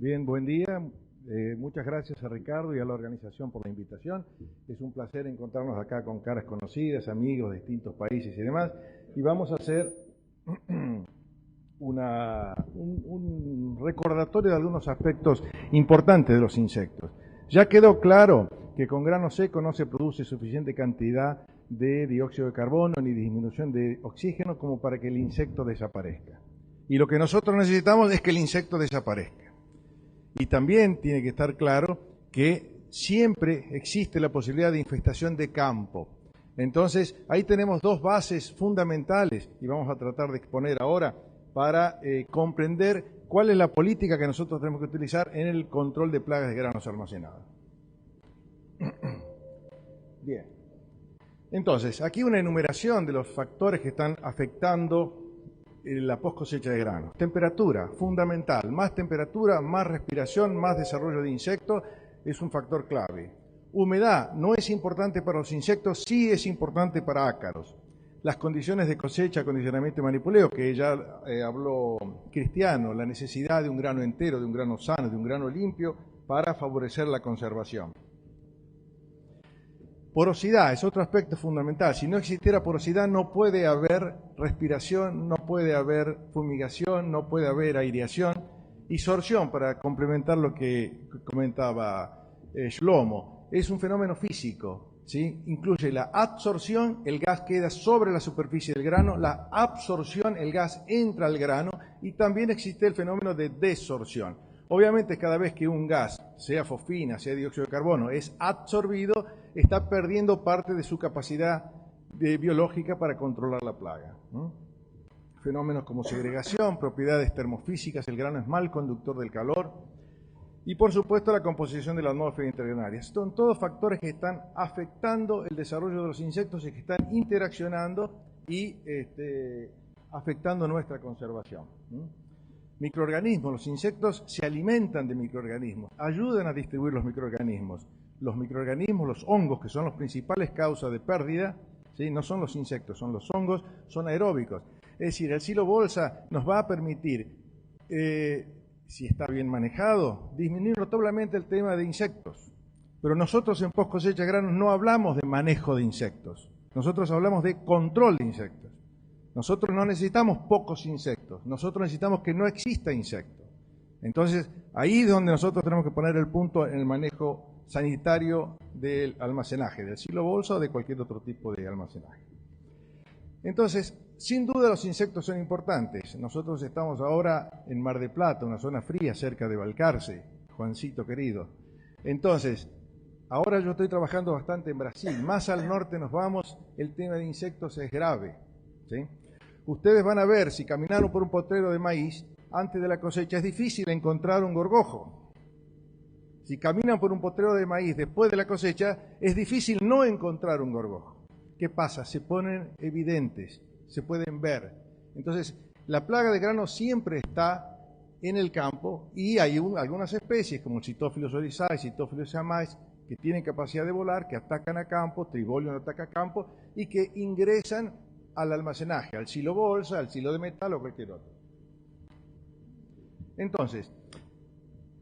Bien, buen día. Muchas gracias a Ricardo y a la organización por la invitación. Es un placer encontrarnos acá con caras conocidas, amigos de distintos países y demás. Y vamos a hacer un recordatorio de algunos aspectos importantes de los insectos. Ya quedó claro que con grano seco no se produce suficiente cantidad de dióxido de carbono ni disminución de oxígeno como para que el insecto desaparezca. Y lo que nosotros necesitamos es que el insecto desaparezca. Y también tiene que estar claro que siempre existe la posibilidad de infestación de campo. Entonces, ahí tenemos dos bases fundamentales, y vamos a tratar de exponer ahora, para comprender cuál es la política que nosotros tenemos que utilizar en el control de plagas de granos almacenados. Bien. Entonces, aquí una enumeración de los factores que están afectando la post cosecha de granos. Temperatura, fundamental. Más temperatura, más respiración, más desarrollo de insectos es un factor clave. Humedad, no es importante para los insectos, sí es importante para ácaros. Las condiciones de cosecha, acondicionamiento y manipuleo, que ya habló Cristiano, la necesidad de un grano entero, de un grano sano, de un grano limpio para favorecer la conservación. Porosidad es otro aspecto fundamental. Si no existiera porosidad no puede haber respiración, no puede haber fumigación, no puede haber aireación. Y sorción, para complementar lo que comentaba Shlomo, es un fenómeno físico, ¿sí? Incluye la absorción, el gas queda sobre la superficie del grano, la absorción, el gas entra al grano, y también existe el fenómeno de desorción. Obviamente, cada vez que un gas, sea fosfina, sea dióxido de carbono, es absorbido, está perdiendo parte de su capacidad biológica para controlar la plaga. Fenómenos como segregación, propiedades termofísicas, el grano es mal conductor del calor, y por supuesto la composición de la atmósfera intergranaria. Son todos factores que están afectando el desarrollo de los insectos y que están interaccionando y afectando nuestra conservación. Microorganismos, los insectos se alimentan de microorganismos, ayudan a distribuir los microorganismos. Los microorganismos, los hongos, que son las principales causas de pérdida, ¿sí? No son los insectos, son los hongos, son aeróbicos. Es decir, el silo bolsa nos va a permitir, si está bien manejado, disminuir notablemente el tema de insectos. Pero nosotros en post cosecha de granos no hablamos de manejo de insectos, nosotros hablamos de control de insectos. Nosotros no necesitamos pocos insectos, nosotros necesitamos que no exista insecto. Entonces, ahí es donde nosotros tenemos que poner el punto en el manejo sanitario del almacenaje, del silo bolsa o de cualquier otro tipo de almacenaje. Entonces, sin duda los insectos son importantes. Nosotros estamos ahora en Mar del Plata, una zona fría cerca de Balcarce, Juancito querido. Entonces, ahora yo estoy trabajando bastante en Brasil, más al norte nos vamos, el tema de insectos es grave, ¿sí? Ustedes van a ver, si caminaron por un potrero de maíz, antes de la cosecha es difícil encontrar un gorgojo. Si caminan por un potrero de maíz después de la cosecha, es difícil no encontrar un gorgojo. ¿Qué pasa? Se ponen evidentes, se pueden ver. Entonces, la plaga de grano siempre está en el campo y hay algunas especies como Cytophilus oryzae, Cytophilus siamais, que tienen capacidad de volar, que atacan a campo, Tribolium ataca a campo y que ingresan al almacenaje, al silo bolsa, al silo de metal o cualquier otro. Entonces,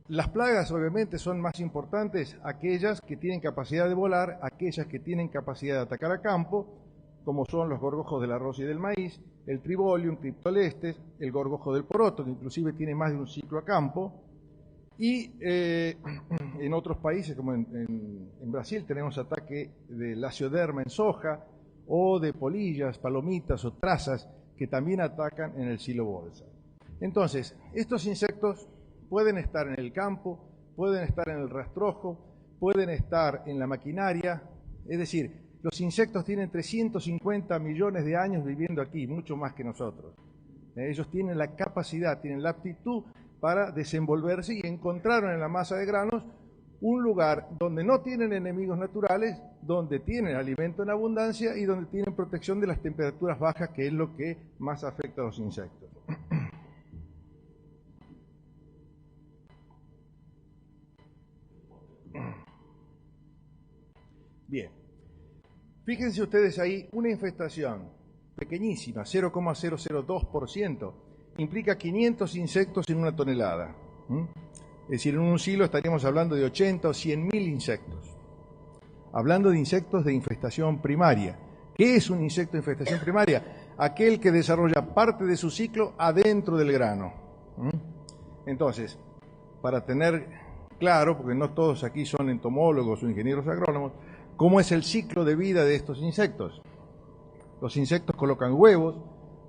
las plagas obviamente son más importantes aquellas que tienen capacidad de volar, aquellas que tienen capacidad de atacar a campo, como son los gorgojos del arroz y del maíz, el Tribolium, Cryptolestes, el gorgojo del poroto, que inclusive tiene más de un ciclo a campo, y en otros países, como en Brasil, tenemos ataque de Lacioderma en soja, o de polillas, palomitas o trazas que también atacan en el silo bolsa. Entonces, estos insectos pueden estar en el campo, pueden estar en el rastrojo, pueden estar en la maquinaria, es decir, los insectos tienen 350 millones de años viviendo aquí, mucho más que nosotros. Ellos tienen la capacidad, tienen la aptitud para desenvolverse y encontraron en la masa de granos un lugar donde no tienen enemigos naturales, donde tienen alimento en abundancia y donde tienen protección de las temperaturas bajas, que es lo que más afecta a los insectos. Bien, fíjense ustedes ahí, una infestación pequeñísima, 0,002%, implica 500 insectos en una tonelada. Es decir, en un siglo estaríamos hablando de 80 o 100.000 insectos. Hablando de insectos de infestación primaria. ¿Qué es un insecto de infestación primaria? Aquel que desarrolla parte de su ciclo adentro del grano. Entonces, para tener claro, porque no todos aquí son entomólogos o ingenieros agrónomos, ¿cómo es el ciclo de vida de estos insectos? Los insectos colocan huevos,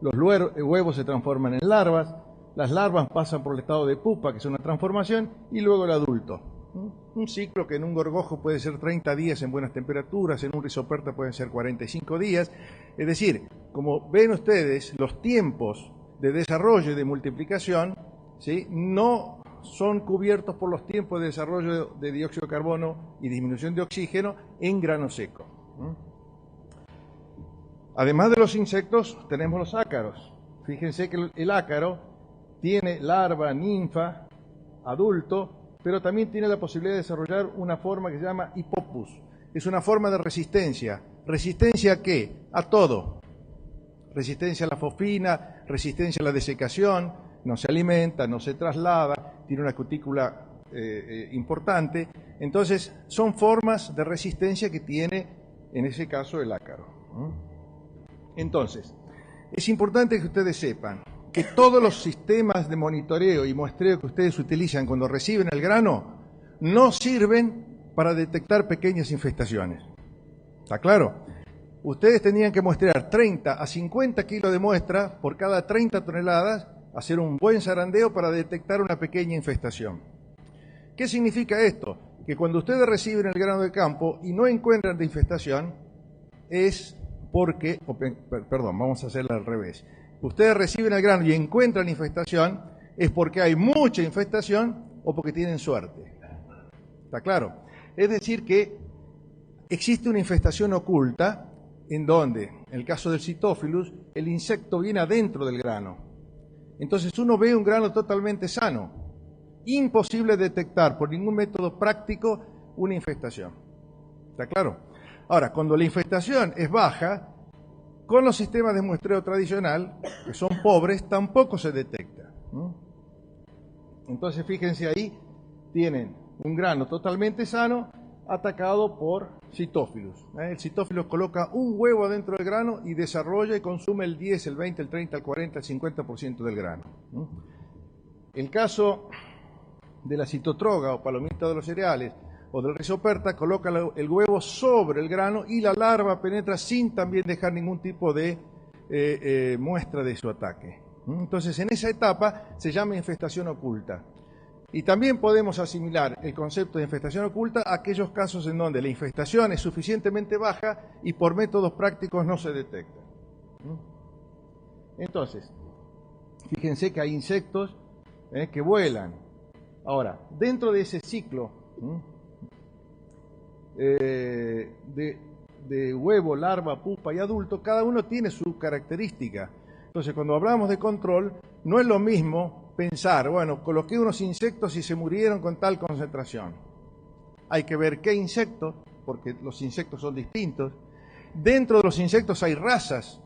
los huevos se transforman en larvas, las larvas pasan por el estado de pupa, que es una transformación, y luego el adulto. Un ciclo que en un gorgojo puede ser 30 días en buenas temperaturas, en un rizoperta pueden ser 45 días. Es decir, como ven ustedes, los tiempos de desarrollo y de multiplicación, ¿sí?, no son cubiertos por los tiempos de desarrollo de dióxido de carbono y disminución de oxígeno en grano seco. Además de los insectos, tenemos los ácaros. Fíjense que el ácaro tiene larva, ninfa, adulto, pero también tiene la posibilidad de desarrollar una forma que se llama hipopus. Es una forma de resistencia. ¿Resistencia a qué? A todo. Resistencia a la fosfina, resistencia a la desecación, no se alimenta, no se traslada, tiene una cutícula importante. Entonces, son formas de resistencia que tiene, en ese caso, el ácaro. Entonces, es importante que ustedes sepan que todos los sistemas de monitoreo y muestreo que ustedes utilizan cuando reciben el grano no sirven para detectar pequeñas infestaciones. ¿Está claro? Ustedes tenían que muestrear 30 a 50 kilos de muestra por cada 30 toneladas, hacer un buen zarandeo para detectar una pequeña infestación. ¿Qué significa esto? Que cuando ustedes reciben el grano de campo y no encuentran de infestación, es porque, perdón, vamos a hacerlo al revés. Ustedes reciben el grano y encuentran infestación, es porque hay mucha infestación o porque tienen suerte. ¿Está claro? Es decir que existe una infestación oculta en donde, en el caso del Phytophilus, el insecto viene adentro del grano. Entonces uno ve un grano totalmente sano. Imposible detectar por ningún método práctico una infestación. ¿Está claro? Ahora, cuando la infestación es baja, con los sistemas de muestreo tradicional, que son pobres, tampoco se detecta. Entonces, fíjense ahí, tienen un grano totalmente sano atacado por Phytophilus. El Phytophilus coloca un huevo adentro del grano y desarrolla y consume el 10, el 20, el 30, el 40, el 50% del grano. El caso de la citotroga o palomita de los cereales o del rizoperta coloca el huevo sobre el grano y la larva penetra sin también dejar ningún tipo de muestra de su ataque. Entonces, en esa etapa se llama infestación oculta. Y también podemos asimilar el concepto de infestación oculta a aquellos casos en donde la infestación es suficientemente baja y por métodos prácticos no se detecta. Entonces, fíjense que hay insectos que vuelan. Ahora, dentro de ese ciclo de huevo, larva, pupa y adulto, cada uno tiene su característica. Entonces, cuando hablamos de control, no es lo mismo pensar, bueno, coloqué unos insectos y se murieron con tal concentración. Hay que ver qué insecto, porque los insectos son distintos. Dentro de los insectos hay razas.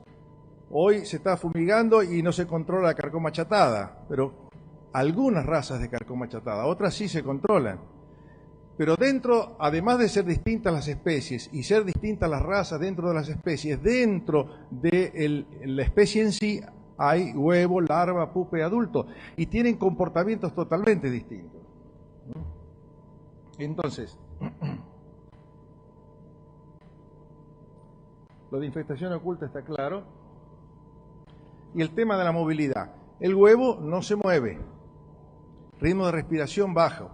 Hoy se está fumigando y no se controla la carcoma achatada, pero algunas razas de carcoma achatada, otras sí se controlan. Pero dentro, además de ser distintas las especies y ser distintas las razas dentro de las especies, dentro de la especie en sí hay huevo, larva, pupa y adulto, y tienen comportamientos totalmente distintos. Entonces, lo de infestación oculta está claro. Y el tema de la movilidad. El huevo no se mueve, ritmo de respiración bajo.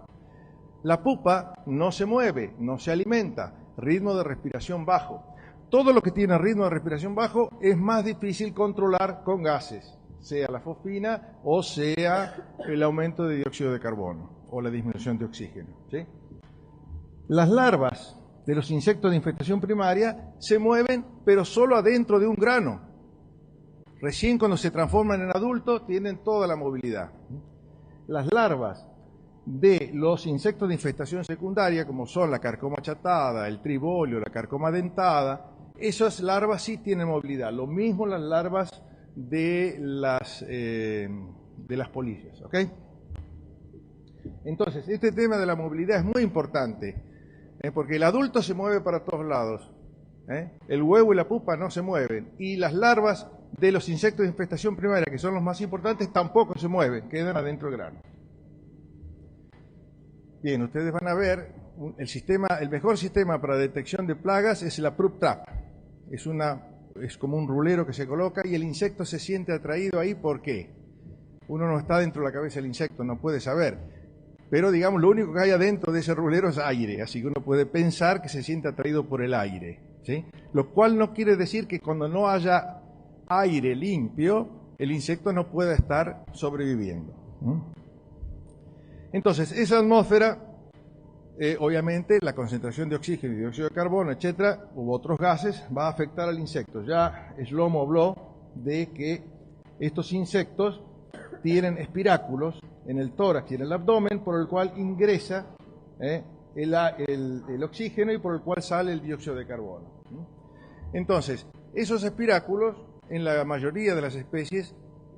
La pupa no se mueve, no se alimenta, ritmo de respiración bajo. Todo lo que tiene ritmo de respiración bajo es más difícil controlar con gases, sea la fosfina o sea el aumento de dióxido de carbono o la disminución de oxígeno, ¿sí? Las larvas de los insectos de infestación primaria se mueven, pero solo adentro de un grano. Recién cuando se transforman en adultos tienen toda la movilidad. Las larvas de los insectos de infestación secundaria, como son la carcoma achatada, el tribolio, la carcoma dentada, esas larvas sí tienen movilidad. Lo mismo las larvas de las polillas, ¿ok? Entonces, este tema de la movilidad es muy importante, porque el adulto se mueve para todos lados, el huevo y la pupa no se mueven, y las larvas de los insectos de infestación primaria, que son los más importantes, tampoco se mueven, quedan adentro del grano. Bien, ustedes van a ver, el mejor sistema para detección de plagas es la Prup Trap. Es como un rulero que se coloca y el insecto se siente atraído ahí. ¿Por qué? Uno no está dentro de la cabeza del insecto, no puede saber. Pero digamos, lo único que hay adentro de ese rulero es aire, así que uno puede pensar que se siente atraído por el aire, ¿sí? Lo cual no quiere decir que cuando no haya aire limpio, el insecto no pueda estar sobreviviendo. Entonces, esa atmósfera, obviamente, la concentración de oxígeno y dióxido de carbono, etcétera, u otros gases, va a afectar al insecto. Ya Shlomo habló de que estos insectos tienen espiráculos en el tórax y en el abdomen, por el cual ingresa el oxígeno y por el cual sale el dióxido de carbono. Entonces, esos espiráculos, en la mayoría de las especies,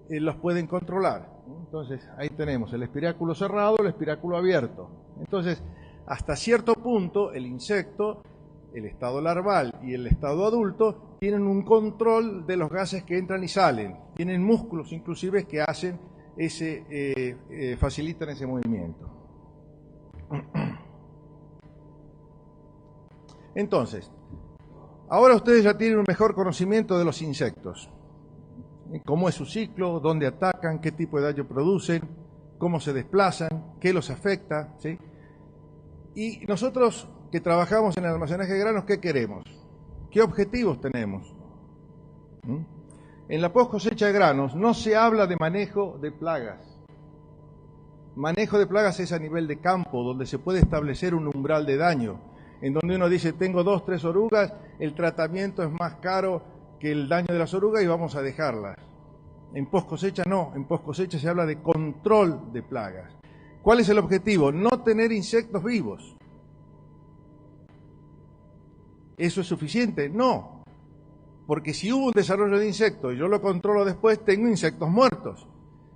los pueden controlar. Entonces, ahí tenemos el espiráculo cerrado, el espiráculo abierto. Entonces, hasta cierto punto, el insecto, el estado larval y el estado adulto tienen un control de los gases que entran y salen. Tienen músculos inclusive que hacen facilitan ese movimiento. Entonces, ahora ustedes ya tienen un mejor conocimiento de los insectos. Cómo es su ciclo, dónde atacan, qué tipo de daño producen, cómo se desplazan, qué los afecta, ¿sí? Y nosotros que trabajamos en el almacenaje de granos, ¿qué queremos? ¿Qué objetivos tenemos? En la post cosecha de granos no se habla de manejo de plagas. Manejo de plagas es a nivel de campo, donde se puede establecer un umbral de daño, en donde uno dice, tengo 2, 3 orugas, el tratamiento es más caro que el daño de las orugas y vamos a dejarlas. En post cosecha no, en post cosecha se habla de control de plagas. ¿Cuál es el objetivo? No tener insectos vivos. ¿Eso es suficiente? No. Porque si hubo un desarrollo de insectos y yo lo controlo después, tengo insectos muertos.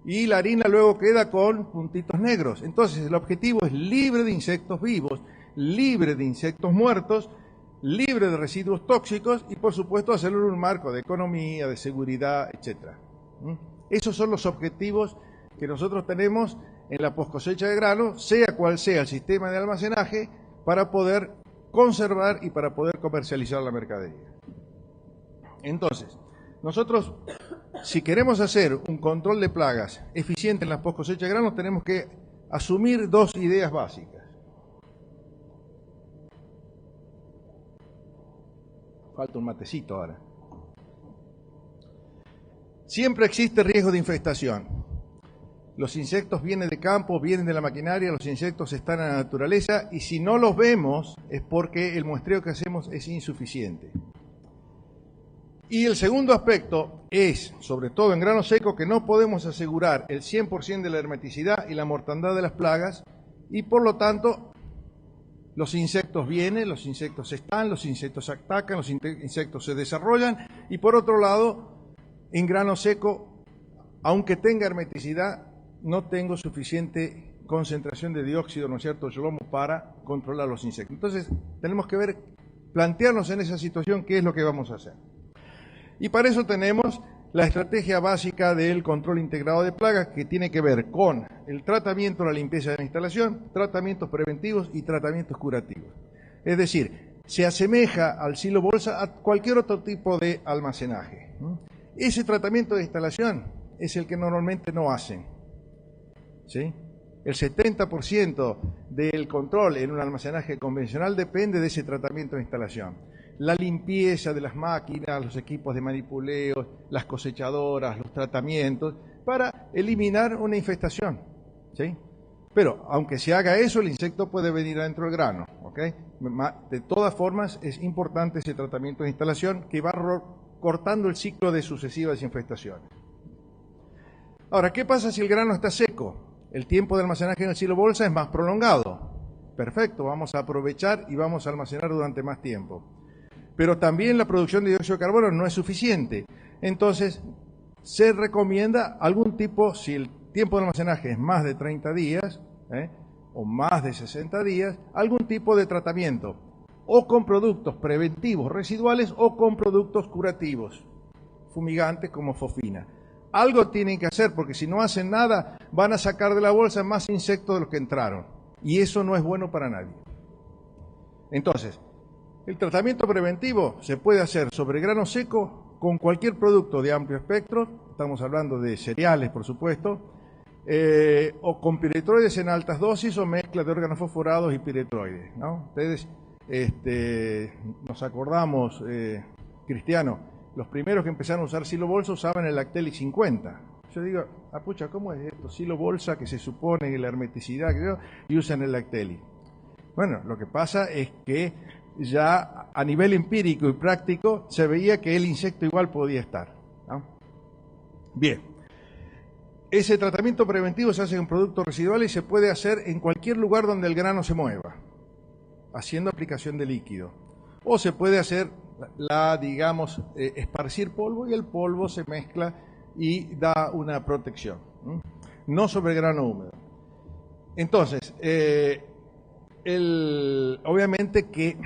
Y la harina luego queda con puntitos negros. Entonces el objetivo es libre de insectos vivos, libre de insectos muertos, libre de residuos tóxicos y por supuesto hacerlo en un marco de economía, de seguridad, etc. Esos son los objetivos que nosotros tenemos en la post cosecha de grano, sea cual sea el sistema de almacenaje, para poder conservar y para poder comercializar la mercadería. Entonces, nosotros, si queremos hacer un control de plagas eficiente en la post cosecha de granos, tenemos que asumir 2 ideas básicas. Falta un matecito ahora. Siempre existe riesgo de infestación. Los insectos vienen de campo, vienen de la maquinaria, los insectos están en la naturaleza y si no los vemos es porque el muestreo que hacemos es insuficiente. Y el segundo aspecto es, sobre todo en grano seco, que no podemos asegurar el 100% de la hermeticidad y la mortandad de las plagas y por lo tanto los insectos vienen, los insectos están, los insectos atacan, los insectos se desarrollan y por otro lado, en grano seco, aunque tenga hermeticidad, no tengo suficiente concentración de dióxido, ¿no es cierto?, Shlomo, para controlar los insectos. Entonces, tenemos que plantearnos en esa situación qué es lo que vamos a hacer. Y para eso tenemos la estrategia básica del control integrado de plagas, que tiene que ver con el tratamiento, la limpieza de la instalación, tratamientos preventivos y tratamientos curativos. Es decir, se asemeja al silo bolsa a cualquier otro tipo de almacenaje. Ese tratamiento de instalación es el que normalmente no hacen. ¿Sí? El 70% del control en un almacenaje convencional depende de ese tratamiento de instalación. La limpieza de las máquinas, los equipos de manipuleo, las cosechadoras, los tratamientos, para eliminar una infestación. ¿Sí? Pero aunque se haga eso, el insecto puede venir adentro del grano. ¿Okay? De todas formas, es importante ese tratamiento de instalación que va cortando el ciclo de sucesivas infestaciones. Ahora, ¿qué pasa si el grano está seco? El tiempo de almacenaje en el silo bolsa es más prolongado. Perfecto, vamos a aprovechar y vamos a almacenar durante más tiempo. Pero también la producción de dióxido de carbono no es suficiente. Entonces, se recomienda algún tipo, si el tiempo de almacenaje es más de 30 días, o más de 60 días algún tipo de tratamiento, o con productos preventivos residuales o con productos curativos, fumigantes como fofina. Algo tienen que hacer, porque si no hacen nada van a sacar de la bolsa más insectos de los que entraron, y eso no es bueno para nadie. Entonces, el tratamiento preventivo se puede hacer sobre grano seco con cualquier producto de amplio espectro, estamos hablando de cereales por supuesto, o con piretroides en altas dosis o mezcla de órganos fosforados y piretroides, ¿no? Ustedes nos acordamos, Cristiano, los primeros que empezaron a usar silo bolsa usaban el Lactelli 50. Yo digo, pucha, ¿cómo es esto? Silo bolsa, que se supone que la hermeticidad, y usan el Lactelli. Bueno, lo que pasa es que ya a nivel empírico y práctico se veía que el insecto igual podía estar, ¿no? Bien. Ese tratamiento preventivo se hace en productos residuales y se puede hacer en cualquier lugar donde el grano se mueva, haciendo aplicación de líquido. O se puede hacer digamos, esparcir polvo, y el polvo se mezcla y da una protección, no sobre grano húmedo. Entonces, obviamente que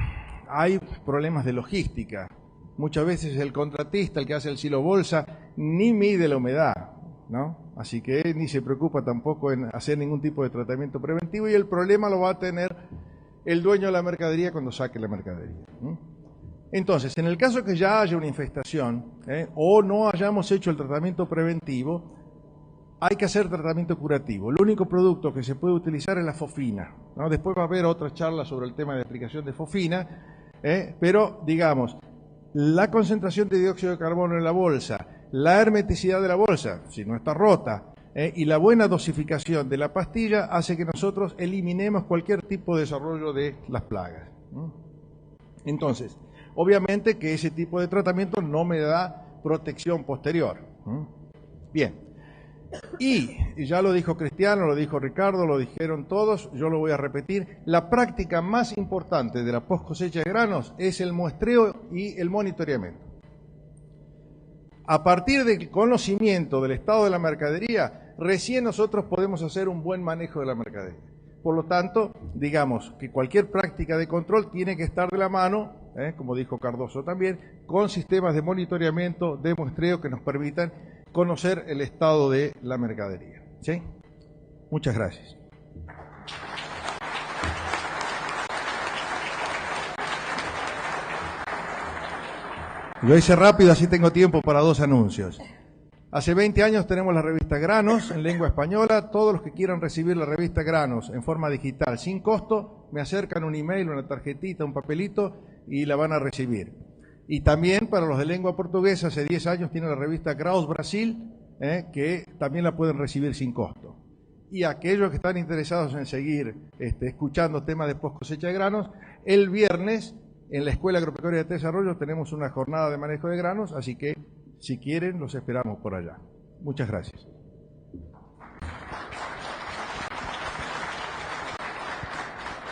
hay problemas de logística. Muchas veces el contratista, el que hace el silo bolsa, ni mide la humedad, ¿no? Así que ni se preocupa tampoco en hacer ningún tipo de tratamiento preventivo, y el problema lo va a tener el dueño de la mercadería cuando saque la mercadería. Entonces, en el caso que ya haya una infestación o no hayamos hecho el tratamiento preventivo, hay que hacer tratamiento curativo. El único producto que se puede utilizar es la fofina, ¿no? Después va a haber otra charla sobre el tema de aplicación de fofina, pero digamos, la concentración de dióxido de carbono en la bolsa, la hermeticidad de la bolsa, si no está rota, y la buena dosificación de la pastilla hace que nosotros eliminemos cualquier tipo de desarrollo de las plagas. Entonces, obviamente que ese tipo de tratamiento no me da protección posterior. Bien, y ya lo dijo Cristiano, lo dijo Ricardo, lo dijeron todos, yo lo voy a repetir: la práctica más importante de la post cosecha de granos es el muestreo y el monitoreamiento. A partir del conocimiento del estado de la mercadería, recién nosotros podemos hacer un buen manejo de la mercadería. Por lo tanto, digamos que cualquier práctica de control tiene que estar de la mano, como dijo Cardoso también, con sistemas de monitoreamiento, de muestreo que nos permitan conocer el estado de la mercadería. ¿Sí? Muchas gracias. Lo hice rápido, así tengo tiempo para dos anuncios. Hace 20 años tenemos la revista Granos en lengua española. Todos los que quieran recibir la revista Granos en forma digital, sin costo, me acercan un email, una tarjetita, un papelito y la van a recibir. Y también para los de lengua portuguesa, hace 10 años tiene la revista Graus Brasil, que también la pueden recibir sin costo. Y aquellos que están interesados en seguir escuchando temas de post cosecha de granos, el viernes en la Escuela Agropecuaria de Tres Arroyos tenemos una jornada de manejo de granos, así que si quieren los esperamos por allá. Muchas gracias.